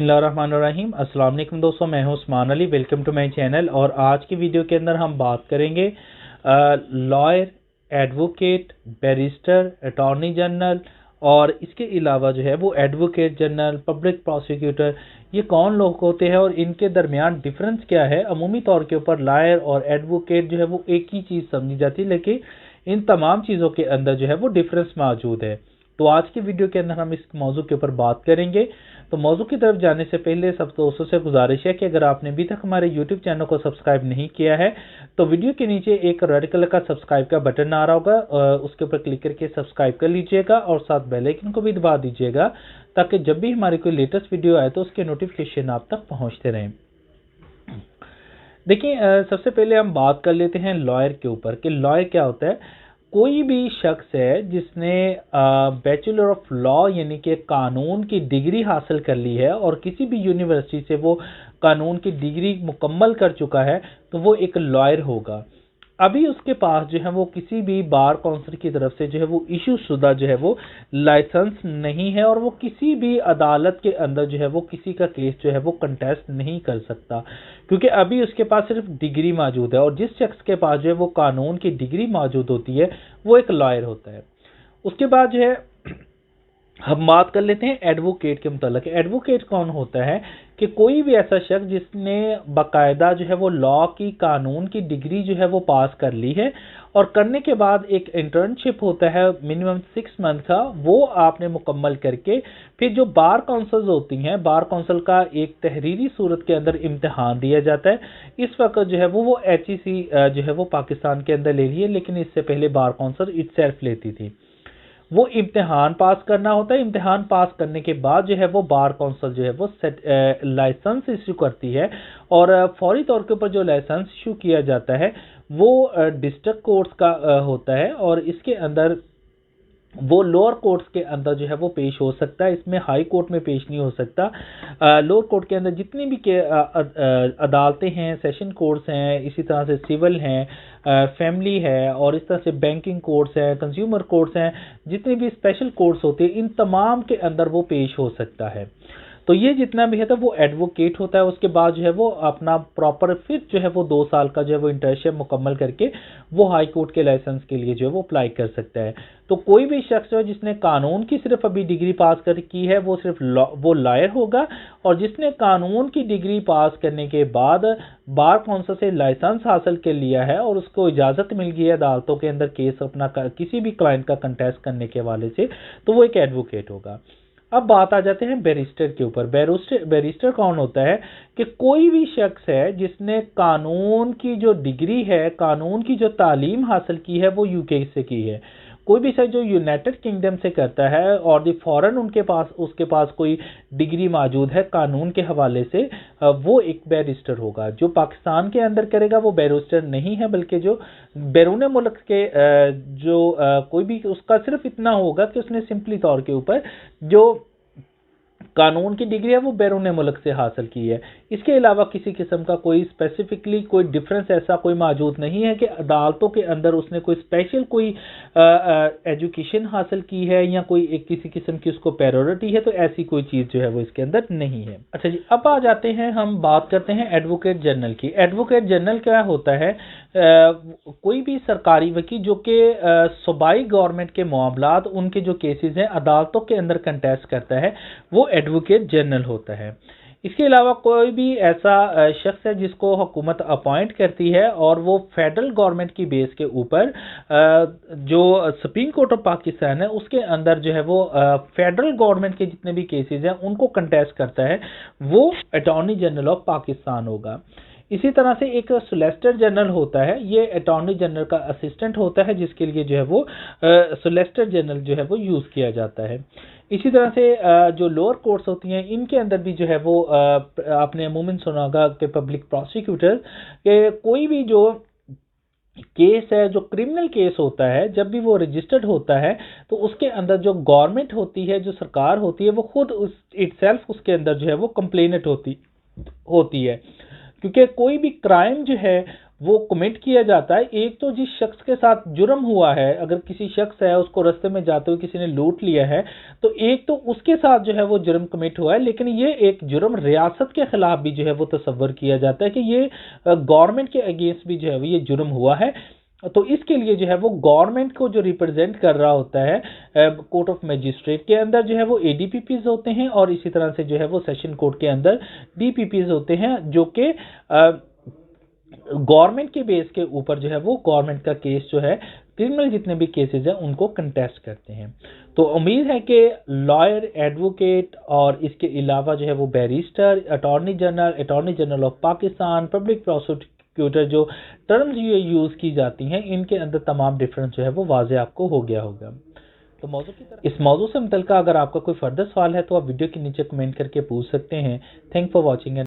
बिस्मिल्लाहिर्रहमानिर्रहीम। अस्सलाम वालेकुम दोस्तों, मैं हूं Usman Ali. Welcome to my channel. और आज की वीडियो के अंदर हम बात करेंगे lawyer, advocate, barrister, attorney general और इसके अलावा जो है वो एडवोकेट जनरल, पब्लिक प्रोसिक्यूटर, ये कौन लोग होते हैं और इनके दरमियान डिफरेंस क्या है। अमूमी तौर के ऊपर लॉयर और एडवोकेट जो है वो एक ही चीज़ समझी जाती है, लेकिन इन तमाम चीज़ों के अंदर जो है वो डिफरेंस मौजूद है। तो आज की वीडियो के अंदर हम इस मौजू के ऊपर बात करेंगे। तो मौजू की तरफ जाने से पहले सब दोस्तों से गुजारिश है कि अगर आपने अभी तक हमारे यूट्यूब चैनल को सब्सक्राइब नहीं किया है तो वीडियो के नीचे एक रेड कलर का सब्सक्राइब का बटन आ रहा होगा, उसके ऊपर क्लिक करके सब्सक्राइब कर लीजिएगा और साथ बेल आइकन को भी दबा दीजिएगा ताकि जब भी हमारी कोई लेटेस्ट वीडियो आए तो उसके नोटिफिकेशन आप तक पहुंचते रहें। देखिए, सबसे पहले हम बात कर लेते हैं लॉयर के ऊपर कि लॉयर क्या होता है। कोई भी शख्स है जिसने बैचलर ऑफ लॉ यानी कि कानून की डिग्री हासिल कर ली है और किसी भी यूनिवर्सिटी से वो कानून की डिग्री मुकम्मल कर चुका है तो वो एक लॉयर होगा। अभी उसके पास जो है वो किसी भी बार काउंसिल की तरफ से जो है वो इशू शुदा जो है वो लाइसेंस नहीं है और वो किसी भी अदालत के अंदर जो है वो किसी का केस जो है वो कंटेस्ट नहीं कर सकता, क्योंकि अभी उसके पास सिर्फ डिग्री मौजूद है। और जिस शख्स के पास जो है वो कानून की डिग्री मौजूद होती है वो एक लॉयर होता है। उसके बाद जो है हम बात कर लेते हैं एडवोकेट के मुतालिक। एडवोकेट कौन होता है कि कोई भी ऐसा शख्स जिसने बाकायदा जो है वो लॉ की कानून की डिग्री जो है वो पास कर ली है और करने के बाद एक इंटर्नशिप होता है मिनिमम 6 मंथ का, वो आपने मुकम्मल करके फिर जो बार काउंसिल्स होती हैं, बार काउंसिल का एक तहरीरी सूरत के अंदर इम्तिहान दिया जाता है। इस वक्त जो है वो HEC जो है वो पाकिस्तान के अंदर ले रही है, लेकिन इससे पहले बार काउंसिल इटसेल्फ लेती थी। वो इम्तिहान पास करना होता है। इम्तिहान पास करने के बाद जो है वो बार काउंसिल जो है वो लाइसेंस इशू करती है और फौरी तौर के ऊपर जो लाइसेंस इशू किया जाता है वो डिस्ट्रिक्ट कोर्ट्स का होता है और इसके अंदर वो लोअर कोर्ट्स के अंदर जो है वो पेश हो सकता है। इसमें हाई कोर्ट में पेश नहीं हो सकता। लोअर कोर्ट के अंदर जितनी भी अदालतें हैं, सेशन कोर्ट्स हैं, इसी तरह से सिविल हैं, फैमिली है और इस तरह से बैंकिंग कोर्ट्स हैं, कंज्यूमर कोर्ट्स हैं, जितने भी स्पेशल कोर्ट्स होते हैं इन तमाम के अंदर वो पेश हो सकता है। तो ये जितना भी है तो वो एडवोकेट होता है। उसके बाद जो है वो अपना प्रॉपर फिर जो है वो 2 साल का जो है वो इंटर्नशिप मुकम्मल करके वो हाई कोर्ट के लाइसेंस के लिए जो है वो अप्लाई कर सकता है। तो कोई भी शख्स है जिसने कानून की सिर्फ अभी डिग्री पास कर की है वो सिर्फ वो लॉयर होगा, और जिसने कानून की डिग्री पास करने के बाद बार काउंसिल से लाइसेंस हासिल कर लिया है और उसको इजाज़त मिल गई है अदालतों के अंदर केस अपना किसी भी क्लाइंट का कंटेस्ट करने के हवाले से, तो वो एक एडवोकेट होगा। अब बात आ जाते हैं बैरिस्टर के ऊपर। बैरिस्टर कौन होता है कि कोई भी शख्स है जिसने कानून की जो डिग्री है, कानून की जो तालीम हासिल की है वो यूके से की है। कोई भी शख्स जो यूनाइटेड किंगडम से करता है और दी फॉरेन उसके पास कोई डिग्री मौजूद है कानून के हवाले से, वो एक बैरिस्टर होगा। जो पाकिस्तान के अंदर करेगा वो बैरिस्टर नहीं है, बल्कि जो बैरून मुल्क के कोई भी उसका सिर्फ इतना होगा कि उसने सिंपली तौर के ऊपर जो कानून की डिग्री है वो बैरून मुल्क से हासिल की है। इसके अलावा किसी किस्म का कोई स्पेसिफिकली कोई डिफरेंस ऐसा कोई मौजूद नहीं है कि अदालतों के अंदर उसने कोई स्पेशल कोई एजुकेशन हासिल की है या कोई एक किसी किस्म की उसको प्रायोरिटी है, तो ऐसी कोई चीज़ जो है वो इसके अंदर नहीं है। अच्छा जी, अब आ जाते हैं, हम बात करते हैं एडवोकेट जनरल की। एडवोकेट जनरल क्या होता है? कोई भी सरकारी वकील जो कि सूबाई गवर्नमेंट के मामलात, उनके जो केसेस हैं अदालतों के अंदर कंटेस्ट करता है, वो एडवोकेट जनरल होता है। इसके अलावा कोई भी ऐसा शख्स है जिसको हुकूमत अपॉइंट करती है और वो फेडरल गवर्नमेंट की बेस के ऊपर जो सुप्रीम कोर्ट ऑफ पाकिस्तान है उसके अंदर जो है वो फेडरल गवर्नमेंट के जितने भी केसेस हैं उनको कंटेस्ट करता है, वो अटॉर्नी जनरल ऑफ पाकिस्तान होगा। इसी तरह से एक सोलिसिटर जनरल होता है, ये अटॉर्नी जनरल का असिस्टेंट होता है, जिसके लिए जो है वो सोलिसिटर जनरल जो है वो यूज़ किया जाता है। इसी तरह से जो लोअर कोर्ट्स होती हैं इनके अंदर भी जो है वो आपने अमूमन सुना होगा कि पब्लिक प्रोसिक्यूटर के कोई भी जो केस है, जो क्रिमिनल केस होता है, जब भी वो रजिस्टर्ड होता है तो उसके अंदर जो गवर्नमेंट होती है, जो सरकार होती है, वो खुद इटसेल्फ उसके अंदर जो है वो कंप्लेनेंट होती है, क्योंकि कोई भी क्राइम जो है वो कमिट किया जाता है। एक तो जिस शख्स के साथ जुर्म हुआ है, अगर किसी शख्स है उसको रास्ते में जाते हुए किसी ने लूट लिया है, तो एक तो उसके साथ जो है वो जुर्म कमिट हुआ है, लेकिन ये एक जुर्म रियासत के खिलाफ भी जो है वो तस्वर किया जाता है कि ये गवर्नमेंट के अगेंस्ट भी जो है वो ये जुर्म हुआ है। तो इसके लिए जो है वो गवर्नमेंट को जो रिप्रेजेंट कर रहा होता है कोर्ट ऑफ मजिस्ट्रेट के अंदर जो है वो एडीपीपीज होते हैं, और इसी तरह से जो है वो सेशन कोर्ट के अंदर डीपीपीज होते हैं, जो कि गवर्नमेंट के बेस के ऊपर जो है वो गवर्नमेंट का केस जो है, क्रिमिनल जितने भी केसेस हैं उनको कंटेस्ट करते हैं। तो उम्मीद है कि लॉयर, एडवोकेट और इसके अलावा जो है वो barrister, attorney general of Pakistan, public prosecutor, जो टर्म्स ये यूज की जाती हैं, इनके अंदर तमाम डिफरेंस जो है वो वाजे आपको हो गया होगा। तो मौजू की तरफ इस मौजू से मुतल्लिका अगर आपका कोई फर्दर सवाल है तो आप वीडियो के नीचे कमेंट करके पूछ सकते हैं। Thank for watching.